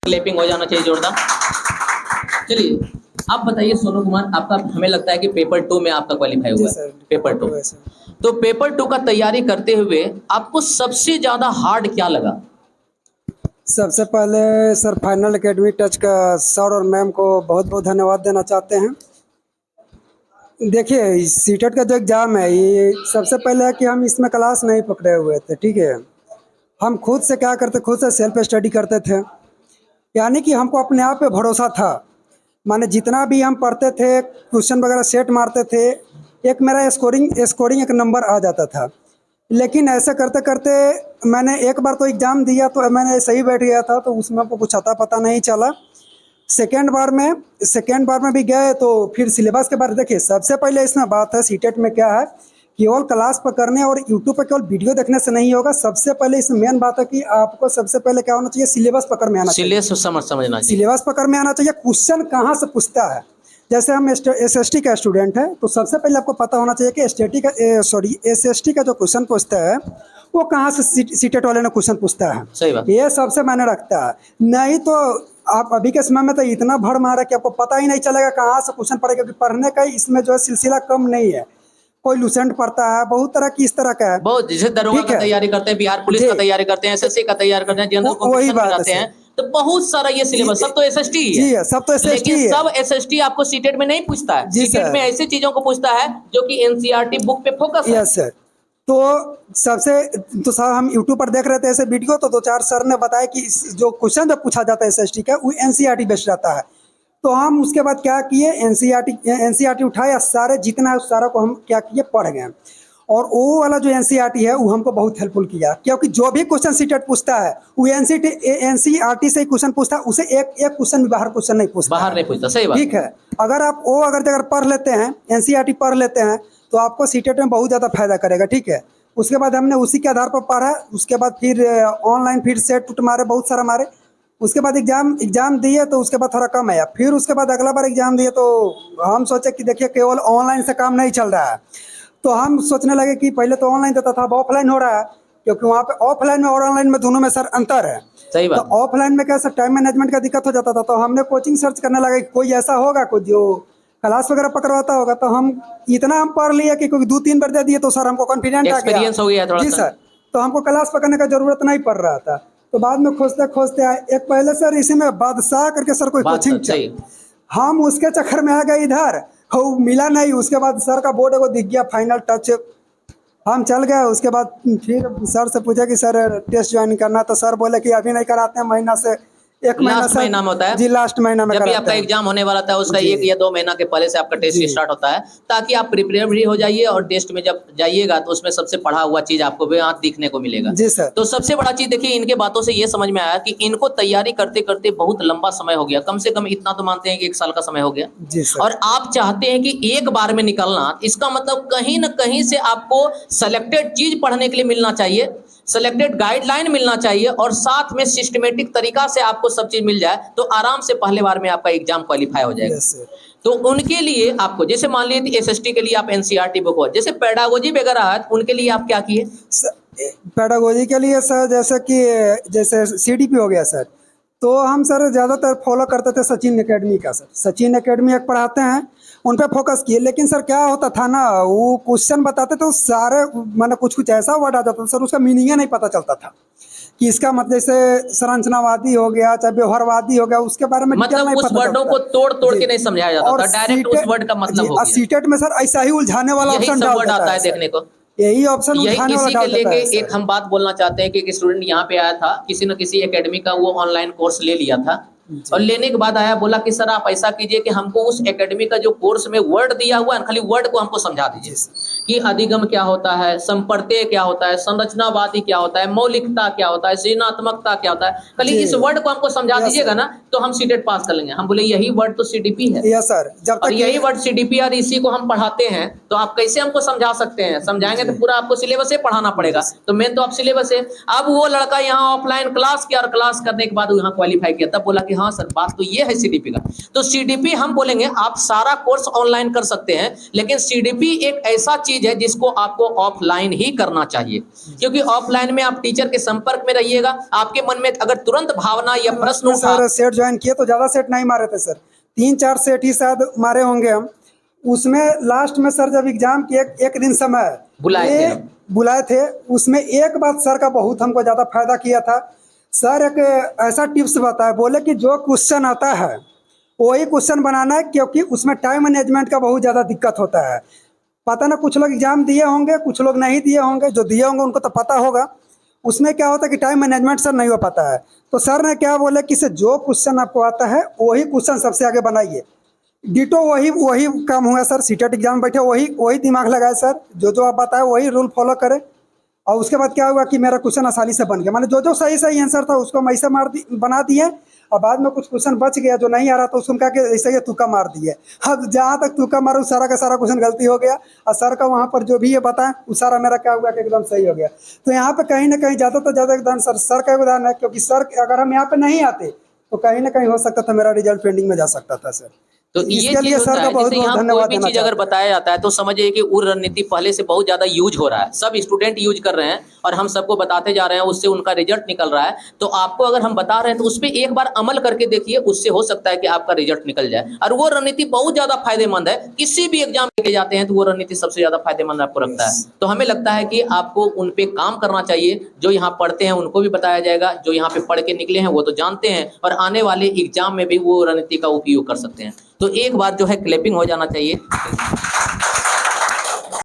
Clapping हो जाना चाहिए जोरदार। चलिए आप बताइए सोनू कुमार, आपका हमें लगता है कि पेपर 2 में आपका क्वालिफाई हुआ है। पेपर 2, तो पेपर 2 का तैयारी करते हुए आपको सबसे ज्यादा हार्ड क्या लगा? सबसे पहले सर फाइनल एकेडमी टच का सर और मैम को बहुत बहुत धन्यवाद देना चाहते हैं। देखिए सीटेट का जो एग्ज़ाम है ये सबसे पहले है कि हम इसमें क्लास नहीं पकड़े हुए थे, ठीक है। हम खुद से क्या करते, खुद से सेल्फ स्टडी करते थे, यानी कि हमको अपने आप पे भरोसा था। माने जितना भी हम पढ़ते थे, क्वेश्चन वगैरह सेट मारते थे, एक मेरा स्कोरिंग एक नंबर आ जाता था। लेकिन ऐसे करते करते मैंने एक बार तो एग्ज़ाम दिया तो मैंने सही बैठ गया था, तो उसमें हमको कुछ अता पता नहीं चला। सेकेंड बार में भी गए तो फिर सिलेबस के बारे में देखिए, सबसे पहले इसमें बात है सीटेट में क्या है, केवल क्लास पकड़ने और यूट्यूब पर केवल वीडियो देखने से नहीं होगा। सबसे पहले इसमें मेन बात है कि आपको सबसे पहले क्या होना चाहिए, सिलेबस पकड़ में आना चाहिए। समझना चाहिए, सिलेबस पकड़ में आना चाहिए। क्वेश्चन कहाँ से पूछता है, जैसे हम SST का स्टूडेंट है तो सबसे पहले आपको पता होना चाहिए कि SST का जो क्वेश्चन पूछता है वो कहाँ से सीटेट वाले ने क्वेश्चन पूछता है। सही बात। ये सबसे मायने रखता है। नहीं तो आप अभी के समय में तो इतना भर मारा कि आपको पता ही नहीं चलेगा कहाँ से क्वेश्चन पड़ेगा, क्योंकि पढ़ने का इसमें जो है सिलसिला कम नहीं है। कोई लूसेंट पढ़ता है, बहुत तरह की इस तरह का है, बहुत जैसे दरोगा का तैयारी करते हैं, बिहार पुलिस का तैयारी करते हैं, SSC का तैयारी करते हैं, जनरल कॉम्पिटिशन में जाते हैं, तो बहुत सारा ये सिलेबस सब तो SST ही है। जी है, सब तो SST लेकिन है। सब SST आपको सीटेट में नहीं पूछता है। जी सीटेट सर। में ऐसी चीजों को पूछता है जो कि NCERT बुक पे फोकस है। Yes sir. तो सर हम यूट्यूब पर देख रहे थे ऐसे वीडियो, तो 2-4 सर ने बताया कि जो क्वेश्चन जब पूछा जाता है SST का वो NCERT बेस्ड रहता है। तो हम उसके बाद क्या किए, NCERT उठाया, सारे जितना है उस सारा को हम क्या किए, पढ़ गए। और वो वाला जो NCERT है वो हमको बहुत हेल्पफुल किया, क्योंकि जो भी क्वेश्चन सीटेट पूछता है वो NCERT से ही क्वेश्चन पूछता है, उसे एक क्वेश्चन भी बाहर क्वेश्चन नहीं पूछता, बाहर नहीं पूछता। सही बात, ठीक है। अगर पढ़ लेते हैं, NCERT पढ़ लेते हैं तो आपको सीटेट में बहुत ज़्यादा फायदा करेगा, ठीक है। उसके बाद हमने उसी के आधार पर पढ़ा। उसके बाद फिर ऑनलाइन फिर सेट टूट मारे, बहुत सारा मारे। उसके बाद एग्जाम दिए तो उसके बाद थोड़ा कम आया। फिर उसके बाद अगला बार एग्जाम दिए तो हम सोचे कि देखिए केवल ऑनलाइन से काम नहीं चल रहा है, तो हम सोचने लगे कि पहले तो ऑनलाइन देता था, अब ऑफलाइन हो रहा है, क्योंकि वहाँ पे ऑफलाइन में और ऑनलाइन में दोनों में सर अंतर है। सही बात। तो ऑफलाइन में कैसे टाइम मैनेजमेंट का दिक्कत हो जाता था, तो हमने कोचिंग सर्च करने लगे कि कोई ऐसा होगा कोई जो क्लास वगैरह पकड़वाता होगा। तो हम पढ़ लिए कि क्योंकि 2-3 बार दे दिए तो सर हमको कॉन्फिडेंट आ गया, एक्सपीरियंस हो गया थोड़ा जी सा। सर। तो हमको क्लास पकड़ने का जरूरत नहीं पड़ रहा था। तो बाद में खोजते खोजते आए, एक पहले सर इसी में बादशाह करके सर कोई कोचिंग, हम उसके चक्कर में आ गए इधर, वो मिला नहीं। उसके बाद सर का बोर्ड को दिख गया फाइनल टच, हम चल गए। उसके बाद फिर सर से पूछा कि सर टेस्ट ज्वाइन करना, तो सर बोले कि अभी नहीं कराते हैं, महीना से एक महीना लास्ट महीना में होता है जी, लास्ट महीना में जब भी कराते आपका हैं। एग्जाम होने वाला था उसका 1 या 2 महीना के पहले से आपका टेस्ट स्टार्ट होता है, ताकि आप प्रिपेयर भी हो जाइए और टेस्ट में जब जाइएगा तो उसमें सबसे पढ़ा हुआ चीज आपको भी वहाँ दिखने को मिलेगा। जी सर। तो सबसे बड़ा चीज देखिए, इनके बातों से ये समझ में आया कि इनको तैयारी करते करते बहुत लंबा समय हो गया, कम से कम इतना तो मानते हैं कि 1 साल का समय हो गया। जी सर। और आप चाहते हैं कि एक बार में निकलना, इसका मतलब कहीं ना कहीं से आपको सेलेक्टेड चीज पढ़ने के लिए मिलना चाहिए, सेलेक्टेड गाइडलाइन मिलना चाहिए, और साथ में सिस्टमेटिक तरीका से आपको सब चीज मिल जाए तो आराम से पहले बार में आपका एग्जाम क्वालिफाई हो जाएगा। Yes sir. तो उनके लिए आपको, जैसे मान लीजिए SST के लिए आप NCERT बुक हो, जैसे पेडागोजी वगैरह है, उनके लिए आप क्या किए? पेडागोजी के लिए सर जैसे CDP हो गया सर, तो हम सर ज़्यादातर फॉलो करते थे सचिन एकेडमी का। सर सचिन एकेडमी एक पढ़ाते हैं, उन पर फोकस किए। लेकिन सर क्या होता था ना, वो क्वेश्चन बताते तो सारे मैंने कुछ ऐसा वर्ड आ जाता था सर, उसका मीनिंग नहीं पता चलता था कि इसका मतलब जैसे संरचनावादी हो गया चाहे व्यवहारवादी हो गया, उसके बारे में मतलब उस वर्डों को तोड़ के नहीं समझाया जाता था, डायरेक्ट उस वर्ड का मतलब हो गया। सीटेट में सर ऐसा ही उलझाने वाला यही ऑप्शन सब डाल वर्ड देता आता है है सर। देखने को। यही ऑप्शन उलझाने वाला इसी के डाल देता लेके है एक हम बात बोलना चाहते हैं कि एक स्टूडेंट यहाँ पे आया था, किसी न किसी एकेडमी का वो ऑनलाइन कोर्स ले लिया था, और लेने के बाद आया, बोला कि सर आप ऐसा कीजिए कि हमको उस एकेडमी का जो कोर्स में वर्ड दिया हुआ है, खाली वर्ड को हमको समझा दीजिए कि अधिगम क्या होता है, संपर्तय क्या होता है, संरचनावादी क्या होता है, मौलिकता क्या होता है, सृजनात्मकता क्या होता है, खाली इस वर्ड को हमको समझा दीजिएगा ना तो हम सीटेट पास कर लेंगे। हम बोले यही वर्ड तो CDP है। Yes sir. जब तक और यही वर्ड CDP और इसी को हम पढ़ाते हैं, तो आप कैसे हमको समझा सकते हैं? समझाएंगे तो पूरा आपको सिलेबस से पढ़ाना पड़ेगा, तो मेन तो आप सिलेबस है। अब वो लड़का यहाँ ऑफलाइन क्लास किया और क्लास करने के बाद यहाँ क्वालिफाई किया, तब बोला कि हाँ सर बात तो ये है CDP का। तो CDP हम बोलेंगे आप सारा कोर्स ऑनलाइन कर सकते हैं, लेकिन CDP एक ऐसा चीज चीज है जिसको आपको ऑफलाइन ही करना चाहिए, क्योंकि ऑफलाइन में आप टीचर के संपर्क में रहिएगा। आपके मन में अगर तुरंत भावना या प्रश्न उठा, सर सेट ज्वाइन किए तो ज्यादा सेट नहीं मारे थे सर, 3-4 सेट ही शायद मारे होंगे हम। उसमें लास्ट में सर जब एग्जाम की एक दिन समय बुलाए थे, उसमें एक बात सर का बहुत हमको ज्यादा फायदा किया था। सर एक ऐसा टिप्स बताया, बोले कि जो क्वेश्चन आता है वही क्वेश्चन बनाना है, क्योंकि उसमें टाइम मैनेजमेंट का बहुत ज़्यादा दिक्कत होता है। पता ना, कुछ लोग एग्जाम दिए होंगे, कुछ लोग नहीं दिए होंगे, जो दिए होंगे उनको तो पता होगा। उसमें क्या होता है कि टाइम मैनेजमेंट सर नहीं हो पाता है। तो सर ने क्या बोले कि जो क्वेश्चन आपको आता है वही क्वेश्चन सबसे आगे बनाइए। डिटो वही काम हुआ सर। सीटेट एग्जाम बैठे वही दिमाग लगाए सर, जो आप बताए वही रूल फॉलो करें। और उसके बाद क्या हुआ कि मेरा क्वेश्चन आसानी से बन गया। माने जो सही आंसर था उसको हम ऐसे बना दिए, और बाद में कुछ क्वेश्चन बच गया जो नहीं आ रहा था, उसको कहा कि ऐसे ही तुक्का मार दिए। अब जहाँ तक तुक्का मारू सारा का सारा क्वेश्चन गलती हो गया, और सर का वहाँ पर जो भी ये बताएं वो सारा मेरा क्या हुआ कि एकदम सही हो गया। तो यहाँ पे कहीं ना कहीं ज़्यादा तो ज़्यादा एकदम सर का योगदान है, क्योंकि सर अगर हम यहाँ पे नहीं आते तो कहीं ना कहीं हो सकता था मेरा रिजल्ट पेंडिंग में जा सकता था सर। तो ये इसके चीज लिए होता सर का है, बहुत जैसे बहुत यहाँ कोई धन्यवाद भी देना चीज अगर चाहते हैं। बताया जाता है तो समझिए कि वो रणनीति पहले से बहुत ज्यादा यूज हो रहा है, सब स्टूडेंट यूज कर रहे हैं और हम सबको बताते जा रहे हैं, उससे उनका रिजल्ट निकल रहा है। तो आपको अगर हम बता रहे हैं तो उस पर एक बार अमल करके देखिए, उससे हो सकता है कि आपका रिजल्ट निकल जाए। और वो रणनीति बहुत ज्यादा फायदेमंद है, किसी भी एग्जाम लेके जाते हैं तो वो रणनीति सबसे ज्यादा फायदेमंद आपको लगता है। तो हमें लगता है कि आपको उन पे काम करना चाहिए। जो यहाँ पढ़ते हैं उनको भी बताया जाएगा, जो यहाँ पे पढ़ के निकले हैं वो तो जानते हैं, और आने वाले एग्जाम में भी वो रणनीति का उपयोग कर सकते हैं। तो एक बार जो है क्लैपिंग हो जाना चाहिए।